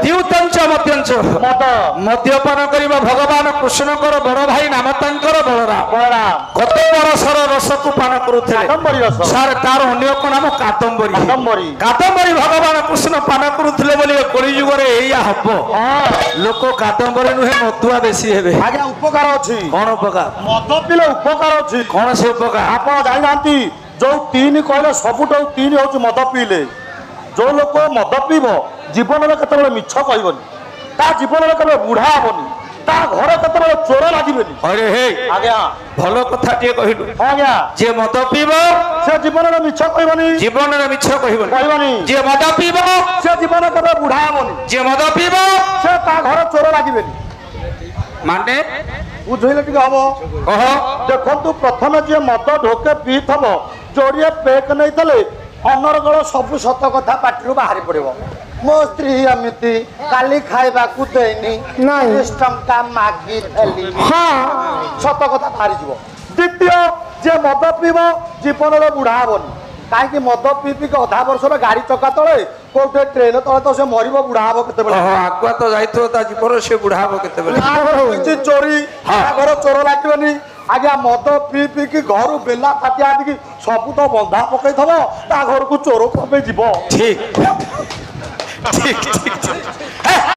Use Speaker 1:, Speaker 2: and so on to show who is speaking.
Speaker 1: द्यूतंच मत्यंच
Speaker 2: मद
Speaker 1: मद्यपान करिबा भगवान कृष्णकर बड़ भाई नाम तांकर बलराम
Speaker 2: बलराम
Speaker 1: कत बरसर रस को पान करुथिले
Speaker 2: कादम्बरी रस
Speaker 1: सार तार अन्य को नाम कादम्बरी
Speaker 2: कादम्बरी
Speaker 1: कादम्बरी भगवान कृष्ण पान करुथिले बोली कली युग रे एया हबो लोक कादम्बरी नुहे मदुआ बेसी हेबे
Speaker 2: आज्ञा उपकार अछि
Speaker 1: कोन उपकार
Speaker 2: मद पिले उपकार अछि
Speaker 1: कोन से उपकार
Speaker 2: आपण जाइनांती जो तीन कहले सबुठ तीन हूँ मद पीले जो लोक मद पीब जीवन में केतबेले मिछ कहबनी ता जीवन में केतबेले बुढ़ा हेबनी ता घर केतबेले चोर लागिबेनी
Speaker 1: अरे हे
Speaker 2: आज्ञा
Speaker 1: भलो कथा टिए कहिलु
Speaker 2: आज्ञा
Speaker 1: जे मद पीबो
Speaker 2: से जीवन में मिछ कहबनी
Speaker 1: जीवन रे मिछ कहिबो
Speaker 2: कहबनी
Speaker 1: जे मद पीबो
Speaker 2: से जीवन केतबेले बुढ़ा हेबनी
Speaker 1: जे मद पीबो
Speaker 2: से ता घर चोर लागिबेनी
Speaker 1: माने
Speaker 2: बुझैले टिके हबो
Speaker 1: कह
Speaker 2: देखंतु प्रथमे जे मद ढोके पीथब जोड़िए पेक नहीं थले अनर्गल सब सत कथा पाटिरु बाहरी पड़िबो मो स्त्री अमिति काली खाइबा को देनी नहीं टंका मागी थली हां सत कथा बाहरी जीवो द्वितीय जे मद पीबो जीवन रे बुढ़ा हेबनी काहे कि मद पी पी के आधा वर्ष रे गाड़ी चक्का तळे कोटे ट्रेन तळे तो से मरिबो बुढ़ा हेबो केते बेले
Speaker 1: हां आकुआ तो जाइतो ता जीवन से बुढ़ा हो केते बेले
Speaker 2: किछि चोरी घर चोर लागिबनी आज्ञा मद पी पी कि घर बेला फाटिया आदि सब तो बंधा पकई थबो ता घर को चोर कबे जीवो
Speaker 1: ठीक ठीक ठीक